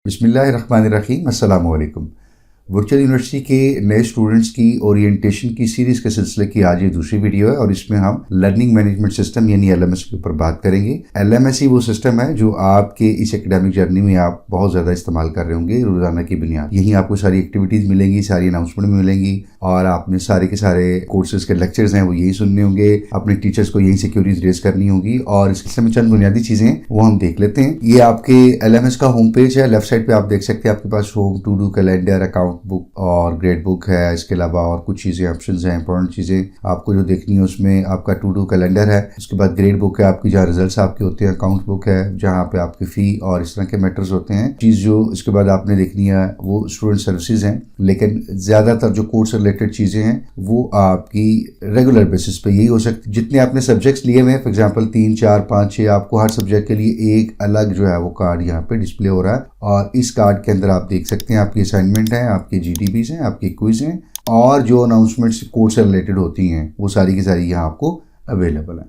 बिस्मिल्लाहिर्रहमानिर्रहीम, अस्सलाम वालेकुम। वर्चुअल यूनिवर्सिटी के नए स्टूडेंट्स की ओरिएंटेशन की सीरीज़ के सिलसिले की आज ये दूसरी वीडियो है और इसमें हम लर्निंग मैनेजमेंट सिस्टम यानी LMS के ऊपर बात करेंगे। LMS ही वो सिस्टम है जो आपके इस एकेडमिक जर्नी में आप बहुत ज़्यादा इस्तेमाल कर रहे होंगे रोज़ाना की बुनियाद। यहीं आपको सारी एक्टिविटीज़ मिलेंगी, सारी अनाउंसमेंट मिलेंगी और आपने सारे के सारे कोर्सेज के लेक्चर्स हैं वो यही सुनने होंगे, अपने टीचर्स को यही सिक्योरिटीज रेज करनी होगी और इसके में चंद बुनियादी चीज़ें वो हम देख लेते हैं। ये आपके LMS का होम पेज है, लेफ्ट साइड पे आप देख सकते हैं आपके पास home, to do, calendar, account book और ग्रेड बुक है। इसके अलावा और कुछ चीज़ें ऑप्शंस हैं, इंपॉर्टेंट चीज़ें आपको जो देखनी है उसमें आपका टू डू कैलेंडर है। उसके बाद ग्रेड बुक है आपकी जहाँ रिजल्ट्स आपके होते हैं, अकाउंट बुक है जहाँ पे आपकी फ़ी और इस तरह के मैटर्स होते हैं। चीज़ जो इसके बाद आपने देखनी है वो स्टूडेंट सर्विसेज हैं, लेकिन ज़्यादातर जो कोर्स रिलेटेड चीज़ें हैं वो आपकी रेगुलर बेसिस पे यही हो सकती। जितने आपने सब्जेक्ट्स लिए हुए हैं, फॉर एग्जांपल 3, 4, 5, 6, आपको हर सब्जेक्ट के लिए एक अलग जो है वो कार्ड यहाँ पे डिस्प्ले हो रहा है और इस कार्ड के अंदर आप देख सकते हैं आपकी असाइनमेंट है, आपकी GDBs हैं, आपकी क्विज हैं और जो अनाउंसमेंट्स कोर्स से रिलेटेड होती हैं वो सारी की सारी यहाँ आपको अवेलेबल है।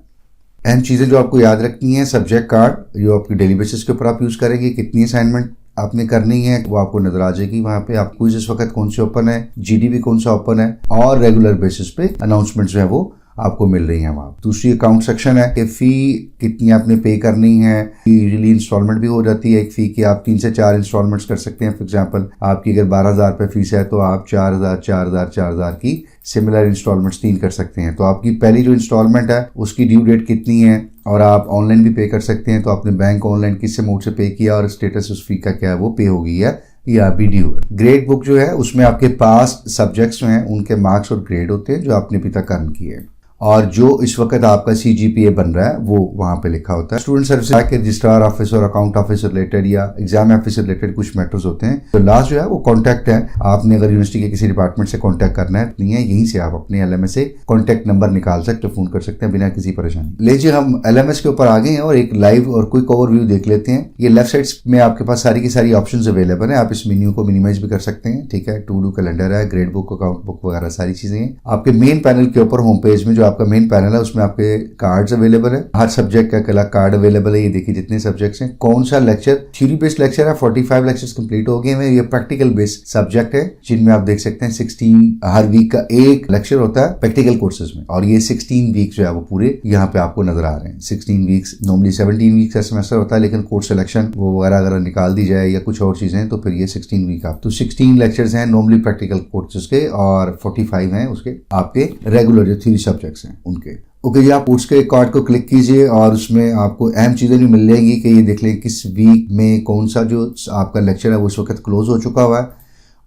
अहम चीज़ें जो आपको याद रखनी है, सब्जेक्ट कार्ड जो आपकी डेली बेसिस के ऊपर आप यूज़ करेंगे, कितनी असाइनमेंट आपने करनी है वो आपको नजर आ जाएगी वहाँ पे। आप क्विज इस वक्त कौन से ओपन है, GDB कौन सा ओपन है और रेगुलर बेसिस पे अनाउंसमेंट्स जो है वो आपको मिल रही हैं वहाँ। दूसरी अकाउंट सेक्शन है कि फ़ी कितनी आपने पे करनी है। यूजुअली इंस्टॉलमेंट भी हो जाती है एक फ़ी की, आप 3 से 4 इंस्टॉलमेंट्स कर सकते हैं। फॉर एग्जांपल आपकी अगर 12,000 रुपये फीस है तो आप 4,000, 4,000, 4,000 की सिमिलर इंस्टॉलमेंट्स 3 कर सकते हैं। तो आपकी पहली जो इंस्टॉलमेंट है उसकी ड्यू डेट कितनी है और आप ऑनलाइन भी पे कर सकते हैं। तो आपने बैंक ऑनलाइन किस मोड से पे किया और स्टेटस उस फी का क्या है वो पे हो गई है या अभी ड्यू है। ग्रेड बुक जो है उसमें आपके पास सब्जेक्ट्स जो हैं उनके मार्क्स और ग्रेड होते हैं जो आपने अभी तक अर्न किए हैं और जो इस वक्त आपका CGPA बन रहा है वो वहां पे लिखा होता है। स्टूडेंट सर्विस के रजिस्ट्रार ऑफिस और अकाउंट ऑफिस रिलेटेड या एग्जाम ऑफिस से रिलेटेड कुछ मैटर्स होते हैं। तो लास्ट जो है वो कॉन्टैक्ट है। आपने अगर यूनिवर्सिटी के किसी डिपार्टमेंट से कॉन्टैक्ट करना है नहीं है, यहीं से आप अपने LMS से कॉन्टैक्ट नंबर निकाल सकते, फोन कर सकते हैं बिना किसी परेशानी। लीजिए हम LMS के ऊपर आ गए हैं और एक लाइव और क्विक ओवरव्यू देख लेते हैं। ये लेफ्ट साइड में आपके पास सारी की सारी ऑप्शन अवेलेबल है। आप इस मेन्यू को मिनिमाइज भी कर सकते हैं, ठीक है। टू डू कैलेंडर है, ग्रेड बुक, अकाउंट बुक वगैरह सारी चीजें हैं। आपके मेन पैनल के ऊपर होम पेज में जो आपका मेन पैनल है उसमें आपके कार्ड्स अवेलेबल है, हर सब्जेक्ट का अलग कार्ड अवेलेबल है। ये देखिए जितने सब्जेक्ट्स हैं, कौन सा लेक्चर, थ्योरी बेस्ड लेक्चर है, 45 लेक्चर्स कंप्लीट हो गए हैं। ये प्रैक्टिकल बेस्ड सब्जेक्ट है जिनमें आप देख सकते हैं 16 हर वीक का एक लेक्चर होता है प्रैक्टिकल कोर्सेज में और ये 16 वीक्स जो है वो पूरे यहाँ पे आपको नजर आ रहे हैं। 16 वीक्स, नॉर्मली 17 वीक्स का सेमेस्टर होता है लेकिन कोर्स सिलेक्शन वो वगैरह अगर निकाल दी जाए या कुछ और चीजें तो फिर ये 16 वीक आप, तो 16 लेक्चर्स हैं नॉर्मली प्रैक्टिकल कोर्सेज के और 45 हैं उसके आपके रेगुलर जो थ्योरी सब्जेक्ट्स हैं उनके। ओके जी, आप उसके कार्ड को क्लिक कीजिए और उसमें आपको अहम चीज़ें भी मिल जाएंगी कि ये देख लें किस वीक में कौन सा जो आपका लेक्चर है वो इस वक्त क्लोज हो चुका हुआ है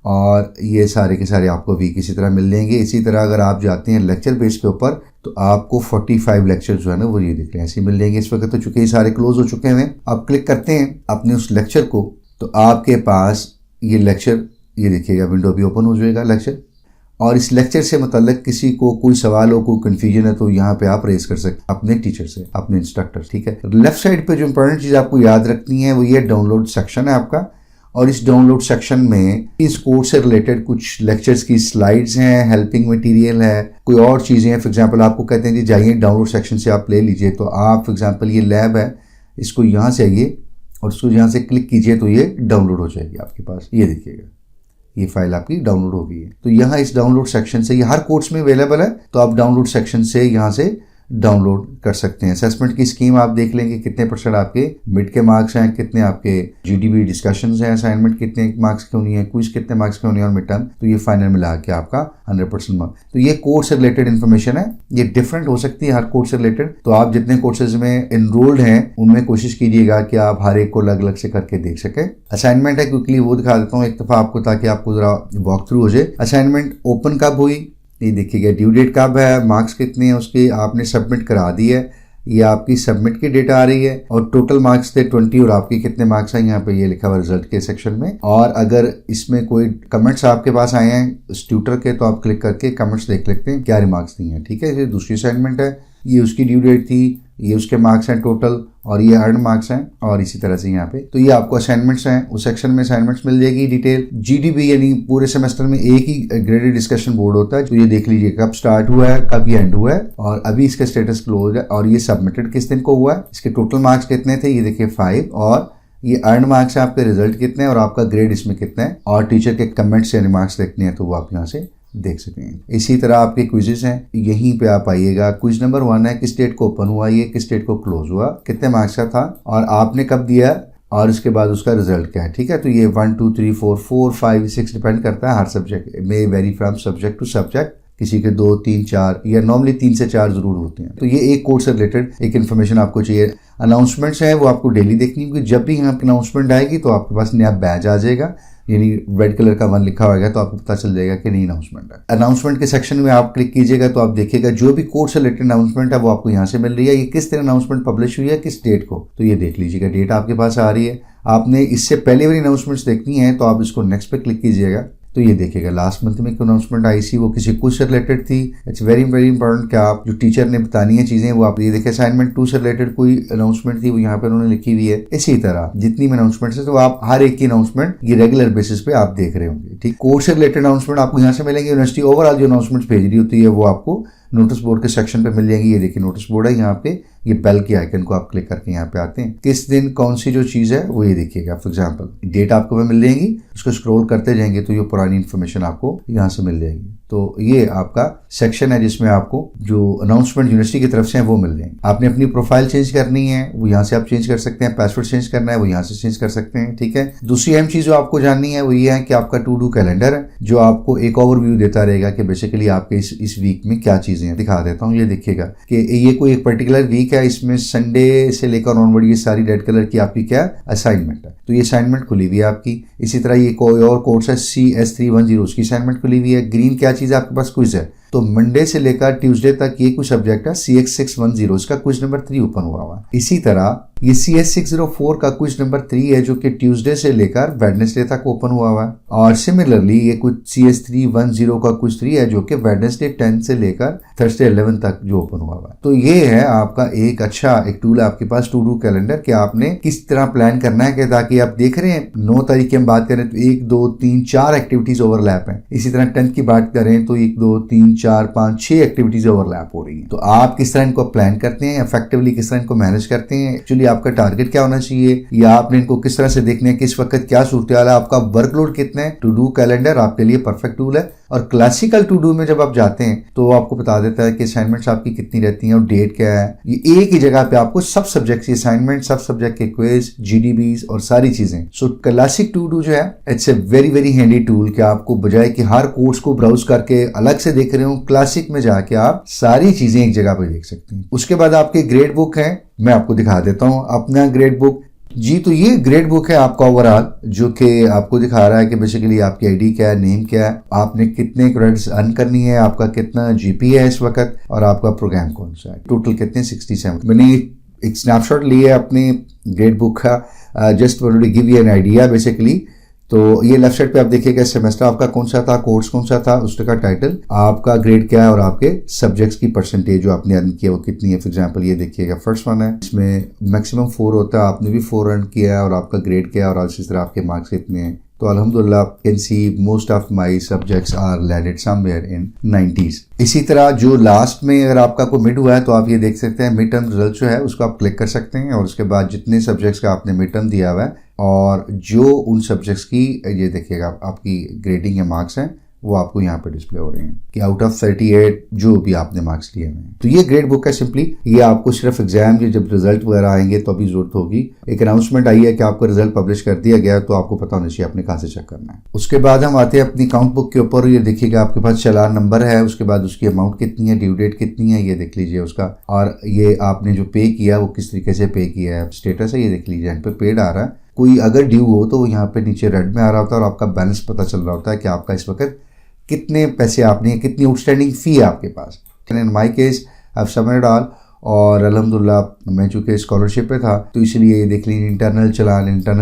और ये सारे के सारे आपको वीक इसी तरह मिल जाएंगे। इसी तरह अगर आप जाते हैं लेक्चर बेस के ऊपर तो आपको 45 लेक्चर जो है ना वो ये देख लें ऐसे मिल जाएंगे इस वक्त। तो चूंकि ये सारे क्लोज हो चुके हैं, आप क्लिक करते हैं अपने उस लेक्चर को तो आपके पास ये लेक्चर, ये देखिएगा विंडो भी ओपन हो जाएगा लेक्चर और इस लेक्चर से मतलब किसी को कोई सवाल हो, कोई कंफ्यूजन है तो यहाँ पे आप रेज कर सकते अपने टीचर से, अपने इंस्ट्रक्टर, ठीक है। लेफ्ट साइड पे जो इंपॉर्टेंट चीज़ आपको याद रखनी है वो ये डाउनलोड सेक्शन है आपका और इस डाउनलोड सेक्शन में इस कोर्स से रिलेटेड कुछ लेक्चर्स की स्लाइड्स हैं, हेल्पिंग मटेरियल है, कोई और चीज़ें हैं। फॉर एग्जांपल आपको कहते हैं जी जाइए डाउनलोड सेक्शन से आप ले लीजिए, तो आप फॉर एग्जांपल ये लैब है, इसको यहाँ से आइए और इसको यहाँ से क्लिक कीजिए तो ये डाउनलोड हो जाएगी आपके पास। ये देखिएगा ये फाइल आपकी डाउनलोड हो गई है। तो यहाँ इस डाउनलोड सेक्शन से, ये हर कोर्स में अवेलेबल है, तो आप डाउनलोड सेक्शन से यहाँ से डाउनलोड कर सकते हैं। असेसमेंट की स्कीम आप देख लेंगे कितने % आपके मिड के मार्क्स हैं, कितने आपके GDB डिस्कशंस हैं, असाइनमेंट कितने मार्क्स की होनी है, क्विज कितने मार्क्स की होनी है और मिड टर्म, तो ये फाइनल मिला के आपका 100% मार्क्स। तो ये कोर्स से रिलेटेड इन्फॉर्मेशन है, ये डिफरेंट हो सकती है हर कोर्स से रिलेटेड। तो आप जितने कोर्सेज में इनरोल्ड हैं उनमें कोशिश कीजिएगा कि आप हर एक को अलग अलग से करके देख सकें। असाइनमेंट है, क्विकली वो दिखा देता हूँ एक दफ़ा आपको ताकि आपको जरा वॉक थ्रू हो जाए। असाइनमेंट ओपन कब हुई ये देखिएगा, ड्यू डेट कब है, मार्क्स कितने हैं उसके, आपने सबमिट करा दी है, ये आपकी सबमिट की डेट आ रही है और टोटल मार्क्स थे 20 और आपके कितने मार्क्स हैं यहाँ पे ये लिखा हुआ रिजल्ट के सेक्शन में। और अगर इसमें कोई कमेंट्स आपके पास आए हैं इस ट्यूटर के तो आप क्लिक करके कमेंट्स देख लेते हैं क्या रिमार्क्स दिए हैं, ठीक है। ये दूसरी असाइनमेंट है, ये उसकी ड्यू डेट थी, ये उसके मार्क्स हैं टोटल और ये अर्न मार्क्स हैं और इसी तरह से यहाँ पे। तो ये आपको असाइनमेंट्स हैं, उस सेक्शन में असाइनमेंट्स मिल जाएगी डिटेल। GDB यानी पूरे सेमेस्टर में एक ही ग्रेडेड डिस्कशन बोर्ड होता है, तो ये देख लीजिए कब स्टार्ट हुआ है, कब ये एंड हुआ है और अभी इसका स्टेटस क्लोज है और ये सबमिटेड किस दिन को हुआ है, इसके टोटल मार्क्स कितने थे ये देखिए 5 और ये अर्न मार्क्स है, आपके रिजल्ट कितने हैं और आपका ग्रेड इसमें कितना है, और टीचर के कमेंट्स या रिमार्क्स देखने हैं तो वो आप यहाँ से देख सकते हैं। इसी तरह आपके क्विजेस हैं, यहीं पे आप आइएगा। क्विज नंबर 1 है, किस डेट को ओपन हुआ, ये किस डेट को क्लोज हुआ, कितने मार्क्स का था और आपने कब दिया और उसके बाद उसका रिजल्ट क्या है। ठीक है, तो ये 1 2 3 4 4 5 6 डिपेंड करता है हर सब्जेक्ट में, vary from subject to subject. किसी के 2 3 4 या नॉर्मली 3 से 4 जरूर होते हैं। तो ये एक कोर्स से रिलेटेड एक इन्फॉर्मेशन आपको चाहिए। अनाउंसमेंट्स है वो आपको डेली देखनी होगी। जब भी यहाँ पे अनाउंसमेंट आएगी तो आपके पास नया बैच आ जाएगा, यानी रेड कलर का 1 लिखा होगा तो आपको पता चल जाएगा कि नई अनाउंसमेंट है। अनाउंसमेंट के सेक्शन में आप क्लिक कीजिएगा तो आप देखिएगा जो भी कोर्स से रिलेटेड अनाउंसमेंट है वो आपको यहाँ से मिल रही है। ये किस तरह अनाउंसमेंट पब्लिश हुई है, किस डेट को, तो ये देख लीजिएगा। डेट आपके पास आ रही है। आपने इससे पहले वाली अनाउंसमेंट्स देखनी है तो आप इसको नेक्स्ट पे क्लिक कीजिएगा तो ये देखिएगा लास्ट मंथ में अनाउंसमेंट आई थी, वो किसी कुछ से रिलेटेड थी। इट्स वेरी वेरी इंपॉर्टेंट कि आप जो टीचर ने बतानी है चीजें वो आप ये देखें। असाइनमेंट 2 से रिलेटेड कोई अनाउंसमेंट थी वो यहाँ पे उन्होंने लिखी हुई है। इसी तरह जितनी भी अनाउंसमेंट है तो आप हर एक की अनाउंसमेंट ये रेगुलर बेसिस पे आप देख रहे होंगे। ठीक, कोर्स से रिलेटेड अनाउंसमेंट आपको यहाँ से मिलेंगे। यूनिवर्सिटी ओवरऑल जो अनाउंसमेंट भेज रही होती है वो आपको नोटिस बोर्ड के सेक्शन पे मिल जाएंगी। ये देखिए नोटिस बोर्ड है, यहाँ पे ये बेल के आइकन को आप क्लिक करके यहाँ पे आते हैं। किस दिन कौन सी जो चीज है वो ये देखिएगा। फॉर एग्जांपल डेट आपको मिल जाएगी, उसको स्क्रॉल करते जाएंगे तो ये पुरानी इन्फॉर्मेशन आपको यहाँ से मिल जाएगी। तो ये आपका सेक्शन है जिसमें आपको जो अनाउंसमेंट यूनिवर्सिटी की तरफ से है वो मिल जाएंगे। आपने अपनी प्रोफाइल चेंज करनी है वो यहाँ से आप चेंज कर सकते हैं। पासवर्ड चेंज करना है वो यहाँ से चेंज कर सकते हैं। ठीक है, दूसरी अहम चीज जो आपको जाननी है वो ये है कि आपका टू डू कैलेंडर है जो आपको एक ओवरव्यू देता रहेगा कि बेसिकली आपके इस वीक में क्या चीजें हैं। दिखा देता हूँ, ये देखिएगा कि ये कोई एक पर्टिकुलर वीक है, इसमें संडे से लेकर ऑनवर्ड ये सारी रेड कलर की आपकी क्या असाइनमेंट है। तो ये असाइनमेंट खुली हुई है आपकी। इसी तरह ये कोई और कोर्स है CS310, उसकी असाइनमेंट खुली हुई है। ग्रीन क्या चीज है आपके पास, क्विज है। तो मंडे से लेकर ट्यूसडे तक ये कुछ सब्जेक्ट है CX610, इसका क्विज नंबर 3 ओपन हुआ है। इसी तरह ये CS604 का क्विज नंबर 3 है जो कि ट्यूसडे से लेकर वेडनेसडे तक ओपन हुआ है। और सिमिलरली ये कुछ CS310 का क्विज 3 है जो कि वेडनेसडे 10 से लेकर थर्सडे 11 तक जो ओपन हुआ है। तो ये है आपका एक अच्छा एक टूल है आपके पास टू डू कैलेंडर कि आपने किस तरह प्लान करना है कि ताकि आप देख रहे हैं 9 तारीख की हम बात करें तो 1 2 3 4 एक्टिविटीज ओवरलैप है। इसी तरह 10th की बात करें तो 1 2 3 4 5 6 एक्टिविटीज ओवरलैप हो रही हैं। तो आप किस तरह इनको प्लान करते हैं, इफेक्टिवली किस तरह इनको मैनेज करते हैं, एक्चुअली आपका टारगेट क्या होना चाहिए या आपने इनको किस तरह से देखना है, किस वक्त क्या सूरत हाल है, आपका वर्कलोड कितना है। टू डू कैलेंडर आपके लिए परफेक्ट टूल है। और क्लासिकल टू डू में जब आप जाते हैं तो वो आपको बता देता है कि असाइनमेंट्स आपकी कितनी रहती हैं और डेट क्या है। ये एक ही जगह पे आपको सब सब्जेक्ट की असाइनमेंट, सब सब्जेक्ट के क्विज, GDBs और सारी चीजें। सो क्लासिक टू डू जो है it's a very very handy tool कि आपको बजाय कि हर कोर्स को ब्राउज करके अलग से देख रहे हो, क्लासिक में जाके आप सारी चीजें एक जगह पे देख सकते हैं। उसके बाद आपके ग्रेड बुक है, मैं आपको दिखा देता हूं अपना ग्रेड बुक जी। तो ये ग्रेड बुक है आपका ओवरऑल जो कि आपको दिखा रहा है कि बेसिकली आपकी आईडी क्या है, नेम क्या है, आपने कितने क्रेडिट्स अर्न करनी है, आपका कितना GPA है इस वक्त और आपका प्रोग्राम कौन सा है, टोटल कितने 67। मैंने एक स्नैपशॉट लिया है अपने ग्रेड बुक का, just to give you an idea basically. तो ये लेफ्ट साइड पे आप देखिएगा सेमेस्टर आपका कौन सा था, कोर्स कौन सा था, उसका टाइटल, आपका ग्रेड क्या है और आपके सब्जेक्ट्स की परसेंटेज जो आपने अर्न किया वो कितनी है। फॉर एग्जांपल ये देखिएगा फर्स्ट वन है, इसमें मैक्सिमम 4 होता है, आपने भी 4 अर्न किया है और आपका ग्रेड क्या है और इसी तरह आपके मार्क्स कितने हैं। तो अल्हम्दुलिल्लाह can see most of my subjects are landed somewhere in 90s। इसी तरह जो लास्ट में अगर आपका कोई मिड हुआ है तो आप ये देख सकते हैं मिड टर्म रिजल्ट जो है उसको आप क्लिक कर सकते हैं और उसके बाद जितने सब्जेक्ट्स का आपने मिड टर्म दिया हुआ है और जो उन सब्जेक्ट्स की ये देखिएगा आपकी ग्रेडिंग या मार्क्स हैं वो आपको यहाँ पे डिस्प्ले हो रहे हैं कि आउट ऑफ 38 जो भी आपने मार्क्स लिए हैं। तो ये ग्रेड बुक है सिंपली, ये आपको सिर्फ एग्जाम के जब रिजल्ट वगैरह आएंगे तो अभी जरूरत होगी। एक अनाउंसमेंट आई है कि आपका रिजल्ट पब्लिश कर दिया गया तो आपको पता होना चाहिए आपने कहाँ से चेक करना है। उसके बाद हम आते हैं अपनी अकाउंट बुक के ऊपर। ये देखिएगा आपके पास चालान नंबर है, उसके बाद उसकी अमाउंट कितनी है, ड्यू डेट कितनी है, ये देख लीजिए उसका, और ये आपने जो पे किया वो किस तरीके से पे किया है, स्टेटस है ये देख लीजिए, यहाँ पे पेड आ रहा है। कोई अगर ड्यू हो तो वो यहाँ पे नीचे रेड में आ रहा होता है और आपका बैलेंस पता चल रहा होता है कि आपका इस वक्त कितने पैसे आपने, कितनी आउटस्टैंडिंग फी है आपके पास। In my case I have submitted all और अल्हम्दुलिल्लाह मैं चूंकि स्कॉलरशिप पे था तो इसलिए ये देख लीजिए इंटरनल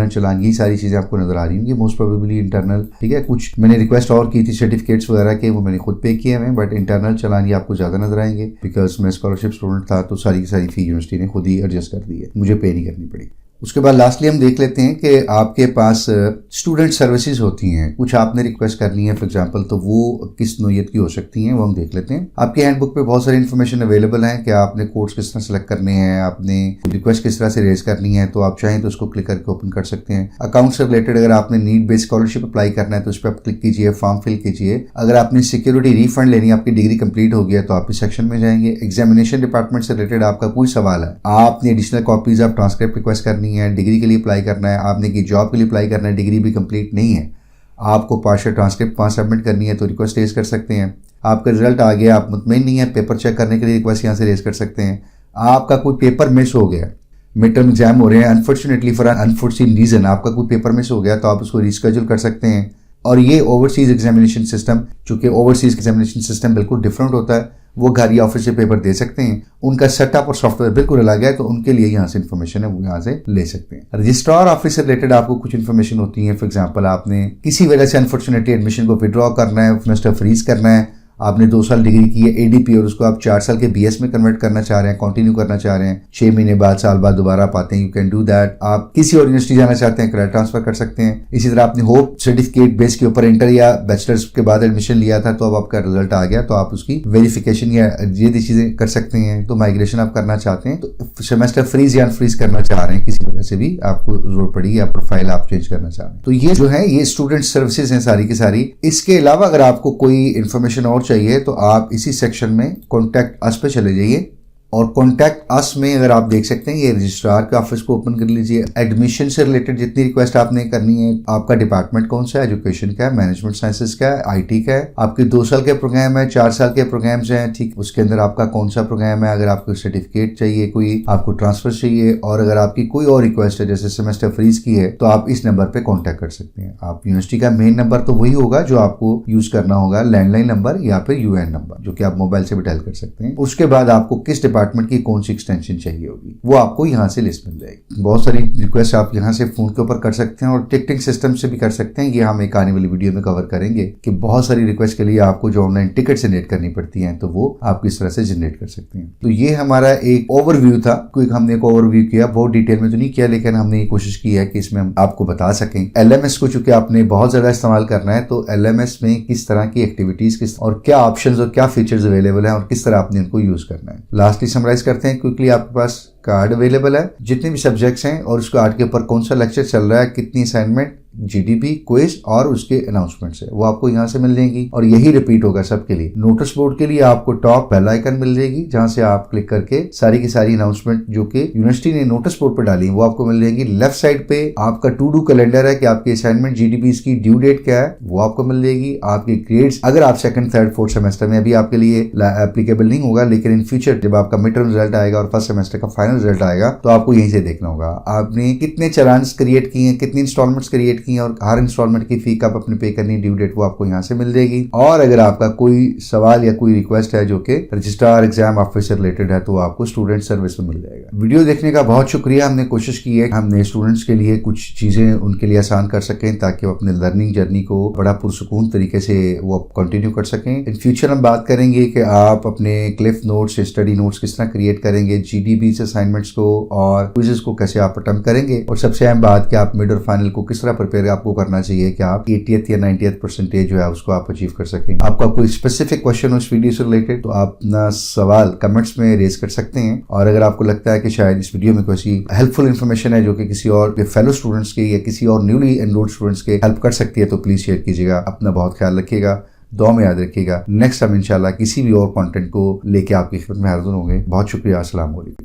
चलान ये सारी चीज़ें आपको नजर आ रही होंगी मोस्ट प्रोबेबली इंटरनल। ठीक है, कुछ मैंने रिक्वेस्ट और की थी सर्टिफिकेट्स वगैरह के, वो मैंने खुद पे किए हैं, बट इंटरनल चलान ये आपको ज़्यादा नजर आएंगे बिकॉज मैं स्कॉलरशिप स्टूडेंट था तो सारी की सारी फी यूनिवर्सिटी ने खुद ही एडजस्ट कर दी है, मुझे पे नहीं करनी पड़ी। उसके बाद लास्टली हम देख लेते हैं कि आपके पास स्टूडेंट सर्विसेज होती हैं, कुछ आपने रिक्वेस्ट करनी है फॉर एग्जांपल, तो वो किस नोयत की हो सकती हैं वो हम देख लेते हैं। आपकी हैंडबुक पे बहुत सारी इन्फॉर्मेशन अवेलेबल है कि आपने कोर्स किस तरह सेलेक्ट करने हैं, आपने रिक्वेस्ट किस तरह से रेज करनी है, तो आप चाहें तो उसको क्लिक करके ओपन कर सकते हैं। अकाउंट से रिलेटेड अगर आपने नीड बेस्ड स्कॉलरशिप अप्लाई करना है तो उस पर आप क्लिक कीजिए, फॉर्म फिल कीजिए। अगर आपने सिक्योरिटी रिफंड लेनी है, आपकी डिग्री कंप्लीट हो गया तो आप इस सेक्शन में जाएंगे। एग्जामिनेशन डिपार्टमेंट से रिलेटेड आपका कोई सवाल है, आपने additional copies of transcript request करनी है, डिग्री के लिए अप्लाई करना है, आपने की जॉब के लिए अप्लाई करना है, डिग्री भी कंप्लीट नहीं है, आपको पार्शियल ट्रांसक्रिप्ट 5 सबमिट करनी है तो रिक्वेस्ट रेज कर सकते हैं। आपका रिजल्ट आ गया, आप मुतमईन नहीं है, पेपर चेक करने के लिए रिक्वेस्ट यहाँ से रेज कर सकते हैं। आपका कोई पेपर मिस हो गया, मिड टर्म एग्जाम हो रहे हैं, अनफॉर्चुनेटली फॉर अनफॉर्चून रीजन आपका कोई पेपर मिस हो गया तो आप उसको रिस्केड्यूल कर सकते हैं। और ये ओवरसीज एग्जामिनेशन सिस्टम, चूंकि ओवरसीज एग्जामिनेशन सिस्टम बिल्कुल डिफरेंट होता है, वो घर या ऑफिस से पेपर दे सकते हैं, उनका सेटअप और सॉफ्टवेयर बिल्कुल अलग है, तो उनके लिए यहाँ से इन्फॉर्मेशन है वो यहाँ से ले सकते हैं। रजिस्ट्रार ऑफिस से रिलेटेड आपको कुछ इन्फॉर्मेशन होती है, फॉर एग्जांपल आपने किसी वजह से अनफॉर्चुनेटली एडमिशन को विड्रॉ करना है, सेमेस्टर फ्रीज करना है, आपने 2 साल डिग्री की है एडीपी और उसको आप 4 साल के बीएस में कन्वर्ट करना चाह रहे हैं, कंटिन्यू करना चाह रहे हैं, 6 महीने बाद साल बाद दोबारा आप आते हैं, यू कैन डू दैट। आप किसी और यूनिवर्सिटी जाना चाहते हैं, क्रेडिट ट्रांसफर कर सकते हैं। इसी तरह आपने होप सर्टिफिकेट बेस के ऊपर इंटर या बैचलर्स के बाद एडमिशन लिया था, तो अब आपका रिजल्ट आ गया तो आप उसकी वेरिफिकेशन या ये चीजें कर सकते हैं। तो माइग्रेशन आप करना चाहते हैं, तो सेमेस्टर फ्रीज या अनफ्रीज करना चाह रहे हैं, किसी वजह से भी आपको जरूरत पड़ी या प्रोफाइल आप चेंज करना चाह रहे हैं, तो ये जो है ये स्टूडेंट सर्विसेज हैं सारी की सारी। इसके अलावा अगर आपको कोई इन्फॉर्मेशन और चाहिए तो आप इसी सेक्शन में कॉन्टैक्ट अस पे चले जाइए, और कॉन्टैक्ट अस में अगर आप देख सकते हैं ये रजिस्ट्रार के ऑफिस को ओपन कर लीजिए। एडमिशन से रिलेटेड जितनी रिक्वेस्ट आपने करनी है, आपका डिपार्टमेंट कौन सा है, एजुकेशन का है, मैनेजमेंट साइंसेज का है, आईटी का है, आपके 2 साल के प्रोग्राम है, 4 साल के प्रोग्राम्स हैं, ठीक, उसके अंदर आपका कौन सा प्रोग्राम है, अगर आपको सर्टिफिकेट चाहिए, कोई आपको ट्रांसफर चाहिए, और अगर आपकी कोई और रिक्वेस्ट है जैसे सेमेस्टर फ्रीज की है, तो आप इस नंबर पे कॉन्टैक्ट कर सकते हैं। आप यूनिवर्सिटी का मेन नंबर तो वही होगा जो आपको यूज करना होगा, लैंडलाइन नंबर या फिर यूएन नंबर, जो कि आप मोबाइल से भी डायल कर सकते हैं। उसके बाद आपको किस डिपार्टमेंट की कौन सी एक्सटेंशन चाहिए होगी वो आपको यहाँ से लिस्ट मिल जाएगी। बहुत सारी रिक्वेस्ट आप यहाँ से फोन के ऊपर कर सकते हैं और टिकटिंग सिस्टम से भी कर सकते हैं। ये हम एक आने वाली वीडियो में कवर करेंगे कि बहुत सारी रिक्वेस्ट के लिए आपको जो ऑनलाइन टिकट जनरेट करनी पड़ती हैं तो वो आप किस तरह से जनरेट कर सकते हैं। तो ये हमारा एक ओवरव्यू था, क्योंकि हमने एक ओवरव्यू किया, बहुत डिटेल में तो नहीं किया, लेकिन हमने ये कोशिश की है कि इसमें हम आपको बता सकें। एलएमएस को चूंकि आपने बहुत ज्यादा इस्तेमाल करना है तो एलएमएस में किस तरह की एक्टिविटीज किस और क्या ऑप्शंस और क्या फीचर्स अवेलेबल हैं और किस तरह आपने इनको यूज करना है। लास्टली समराइज करते हैं क्विकली, आपके पास कार्ड अवेलेबल है, जितने भी सब्जेक्ट्स हैं और उस कार्ड के ऊपर कौन सा लेक्चर चल रहा है, कितनी असाइनमेंट, जीडीपी, क्विज और उसके अनाउंसमेंट्स है वो आपको यहाँ से मिल जाएंगी और यही रिपीट होगा सबके लिए। नोटिस बोर्ड के लिए आपको टॉप बेल आइकन मिल जाएगी जहां से आप क्लिक करके सारी की सारी अनाउंसमेंट जो कि यूनिवर्सिटी ने नोटिस बोर्ड पर डाली वो आपको मिल जाएंगी। लेफ्ट साइड पे आपका टू डू कैलेंडर है कि आपकी असाइनमेंट जीडीपी की ड्यू डेट क्या है वो आपको मिल जाएगी। आपके ग्रेड्स अगर आप सेकंड थर्ड फोर्थ सेमेस्टर में, अभी आपके लिए एप्लीकेबल नहीं होगा, लेकिन इन फ्यूचर जब आपका मिड टर्म रिजल्ट आएगा और फर्स्ट सेमेस्टर का फाइनल रिजल्ट आएगा तो आपको यहीं से देखना होगा आपने कितने चालान्स क्रिएट किए हैं, कितनी इंस्टॉलमेंट्स क्रिएट की हैं और हर इंस्टॉलमेंट की फी कब अपने पे करनी, ड्यू डेट वो आपको यहाँ से मिल जाएगी। और अगर आपका कोई सवाल या कोई रिक्वेस्ट है जो कि रजिस्ट्रार एग्जाम ऑफिस से रिलेटेड है तो आपको स्टूडेंट सर्विस में मिल जाएगा। वीडियो देखने का बहुत शुक्रिया। हमने कोशिश की है हमने स्टूडेंट्स के लिए कुछ चीजें उनके लिए आसान कर सकें ताकि वो अपने लर्निंग जर्नी को बड़ा पुरसुकून तरीके से वो कंटिन्यू कर सकें। इन फ्यूचर हम बात करेंगे कि आप अपने क्लिफ नोट्स, स्टडी नोट्स किस तरह क्रिएट करेंगे, जीडीबी से असाइनमेंट्स को और क्विज़ेस को कैसे आप अटेम्प्ट करेंगे, और सबसे अहम बात कि आप मिड और फाइनल को किस तरह प्रिपेयर आपको करना चाहिए कि आप 80th या 90th परसेंटेज जो है उसको आप अचीव कर सकें। आपका कोई स्पेसिफिक क्वेश्चन हो इस वीडियो से रिलेटेड तो आप अपना सवाल कमेंट्स में रेज कर सकते हैं, और अगर आपको लगता है कि शायद इस वीडियो में कोई ऐसी हेल्पफुल इन्फॉर्मेशन है जो कि किसी और फेलो स्टूडेंट्स के या किसी और न्यूली एनरोल्ड स्टूडेंट्स के हेल्प कर सकती है तो प्लीज शेयर कीजिएगा। अपना बहुत ख्याल रखिएगा, दुआ में याद रखिएगा। नेक्स्ट टाइम इंशाल्लाह किसी भी और कंटेंट को लेके आपकी खिदमत में हाजिर होंगे। बहुत शुक्रिया। अस्सलाम वालेकुम।